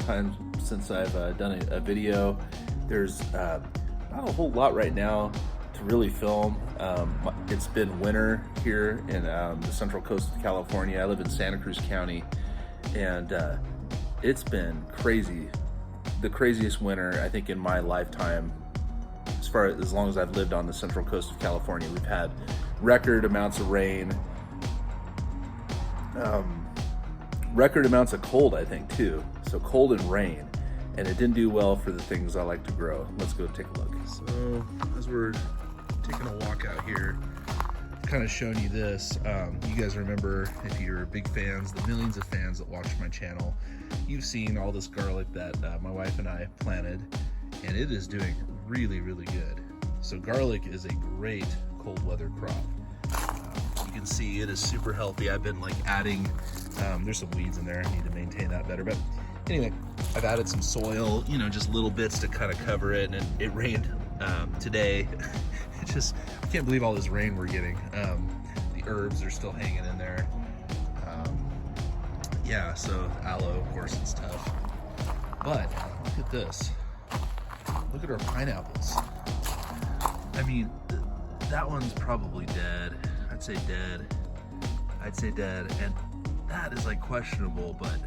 time since I've done a video. There's not a whole lot right now to really film. It's been winter here in the central coast of California. I live in Santa Cruz County, and it's been crazy. The craziest winter, I think, in my lifetime. As long as I've lived on the central coast of California, we've had record amounts of rain, record amounts of cold, I think, too. So cold and rain, and it didn't do well for the things I like to grow. Let's go take a look. So as we're taking a walk out here, kind of showing you this, you guys remember, if you're big fans, the millions of fans that watch my channel, you've seen all this garlic that my wife and I planted, and it is doing really, really good. So garlic is a great cold weather crop. You can see it is super healthy. I've been like adding, there's some weeds in there, I need to maintain that better, but anyway, I've added some soil, you know, just little bits to kind of cover it, and it rained today. It just, I can't believe all this rain we're getting. The herbs are still hanging in there. Yeah, so aloe, of course, it's tough. But look at this. Look at our pineapples. I mean, that one's probably dead. I'd say dead. And that is like questionable, but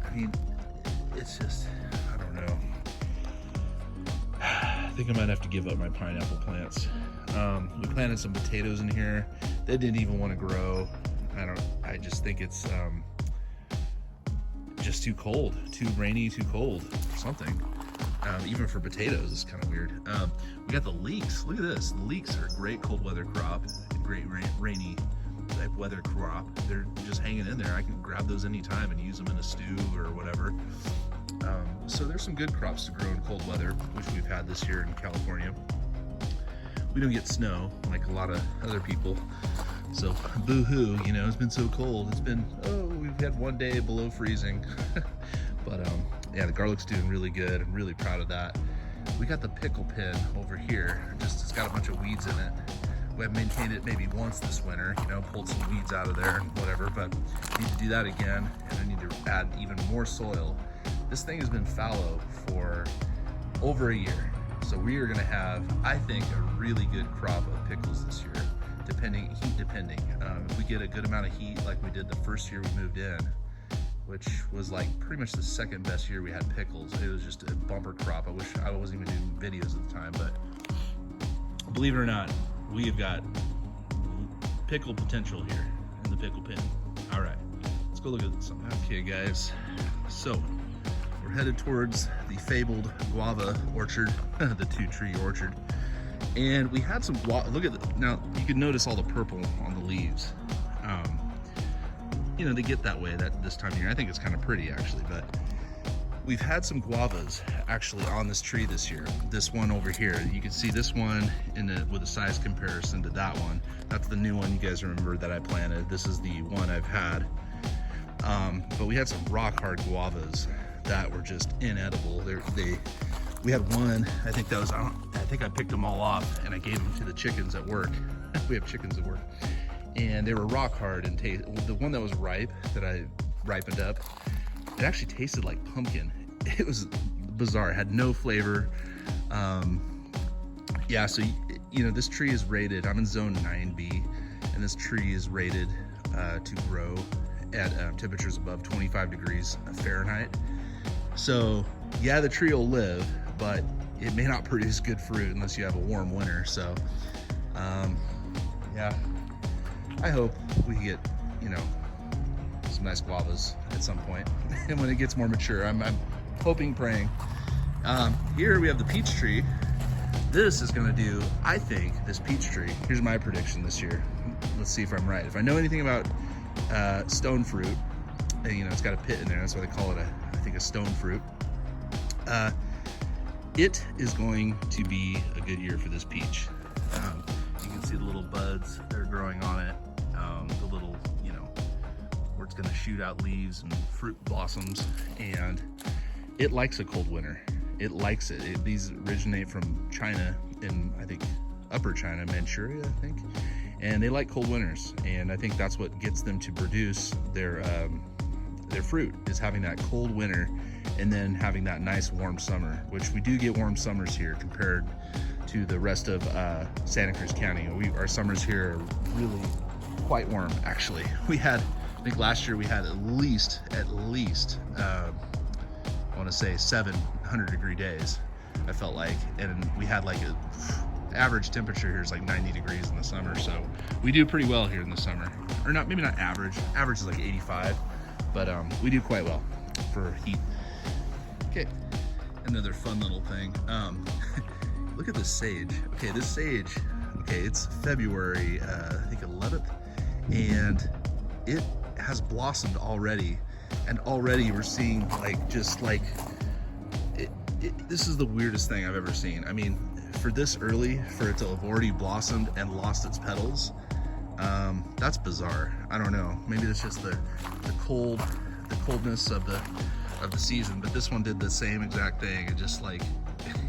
I mean, it's just, I don't know. I think I might have to give up my pineapple plants. We planted some potatoes in here. They didn't even want to grow. I just think it's just too cold, too rainy, too cold, or something. Even for potatoes, it's kind of weird. We got the leeks. Look at this. The leeks are a great cold weather crop, great rainy type weather crop. They're just hanging in there. I can grab those anytime and use them in a stew or whatever. So there's some good crops to grow in cold weather, which we've had this year in California. We don't get snow like a lot of other people. So boo-hoo, you know, it's been so cold. It's been, we've had one day below freezing. But yeah, the garlic's doing really good. I'm really proud of that. We got the pickle pin over here. It's got a bunch of weeds in it. We have maintained it maybe once this winter, you know, pulled some weeds out of there and whatever, but I need to do that again, and I need to add even more soil. This thing has been fallow for over a year. So we are gonna have, I think, a really good crop of pickles this year, heat depending. If we get a good amount of heat like we did the first year we moved in, which was like pretty much the second best year we had pickles. It was just a bumper crop. I wish I wasn't even doing videos at the time, but believe it or not, we have got pickle potential here in the pickle pin. All right, let's go look at some. Okay guys, so we're headed towards the fabled guava orchard, the 2-tree orchard. And we had some look at now you can notice all the purple on the leaves. You know, they get that way this time of year. I think it's kind of pretty actually, but we've had some guavas actually on this tree this year. This one over here, you can see this one with a size comparison to that one. That's the new one you guys remember that I planted. This is the one I've had. But we had some rock hard guavas that were just inedible. We had one, I think that was, I think I picked them all off and I gave them to the chickens at work. We have chickens at work. And they were rock hard and the one that was ripe, that I ripened up, it actually tasted like pumpkin. It was bizarre, it had no flavor. Yeah, so, you know, this tree is rated, I'm in zone 9B, and this tree is rated to grow at temperatures above 25 degrees Fahrenheit. So yeah, the tree will live, but it may not produce good fruit unless you have a warm winter. So yeah, I hope we get, you know, some nice guavas at some point. And when it gets more mature, I'm hoping, praying. Here we have the peach tree. This is gonna do, I think, this peach tree. Here's my prediction this year. Let's see if I'm right. If I know anything about stone fruit, you know, it's got a pit in there. That's why they call it I think a stone fruit. It is going to be a good year for this peach. You can see the little buds that are growing on it. The little, you know, where it's gonna shoot out leaves and fruit blossoms, and it likes a cold winter. It likes it. These originate from China, in I think upper China, Manchuria, I think, and they like cold winters, and I think that's what gets them to produce their their fruit, is having that cold winter and then having that nice warm summer, which we do get warm summers here compared to the rest of Santa Cruz County. Our summers here are really quite warm, actually. I think last year we had at least I want to say 700-degree days, I felt like, and we had like a average temperature here is like 90 degrees in the summer, so we do pretty well here in the summer. Or not, maybe not average. Average is like 85, but we do quite well for heat. Okay, another fun little thing. Look at this sage. Okay, this sage, okay, it's February, I think 11th, and it has blossomed already. And already we're seeing like, just like, this is the weirdest thing I've ever seen. I mean, for this early, for it to have already blossomed and lost its petals, that's bizarre. I don't know. Maybe it's just the coldness of the season. But this one did the same exact thing. It just like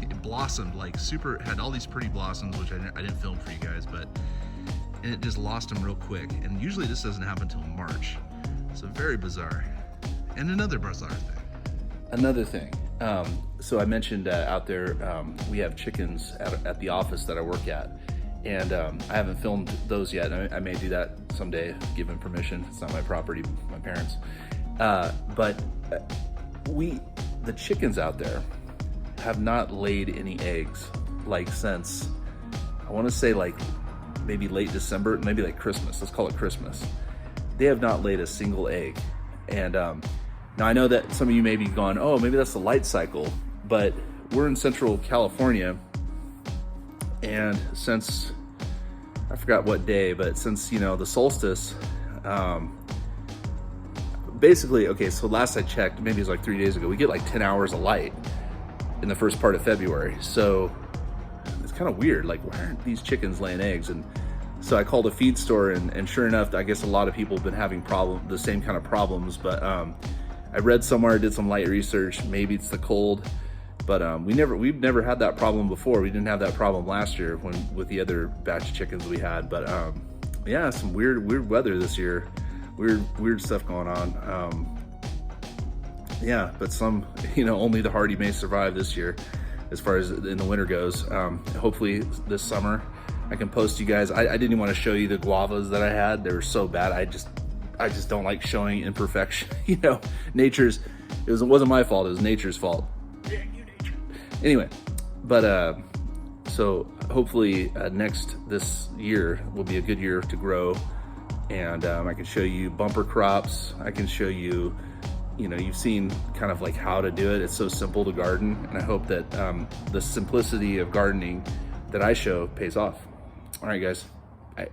it blossomed like super. Had all these pretty blossoms, which I didn't film for you guys, but and it just lost them real quick. And usually this doesn't happen until March. So very bizarre. And another bizarre thing. Another thing. So I mentioned out there, we have chickens at the office that I work at, and I haven't filmed those yet. I may do that someday, given permission. It's not my property, my parents. But the chickens out there have not laid any eggs, like since, I want to say like maybe late December, maybe like Christmas. Let's call it Christmas. They have not laid a single egg. And now I know that some of you may be going, oh, maybe that's the light cycle, but we're in Central California, and since, I forgot what day, but since, you know, the solstice, basically, okay, so last I checked, maybe it was like 3 days ago, we get like 10 hours of light in the first part of February. So it's kind of weird, like, why aren't these chickens laying eggs? And so I called a feed store, and sure enough, I guess a lot of people have been having the same kind of problems, but I read somewhere, did some light research, maybe it's the cold, but we've never had that problem before. We didn't have that problem last year with the other batch of chickens we had, but yeah, some weird weather this year, weird stuff going on. Yeah, but some, you know, only the hardy may survive this year as far as in the winter goes. Hopefully this summer I can post you guys. I didn't even want to show you the guavas that I had. They were so bad. I just don't like showing imperfection. You know, it wasn't my fault, it was nature's fault. Dang you, nature. Anyway, but so hopefully this year will be a good year to grow, and I can show you bumper crops. I can show you, you know, you've seen kind of like how to do it. It's so simple to garden, and I hope that the simplicity of gardening that I show pays off. All right, guys. Bye.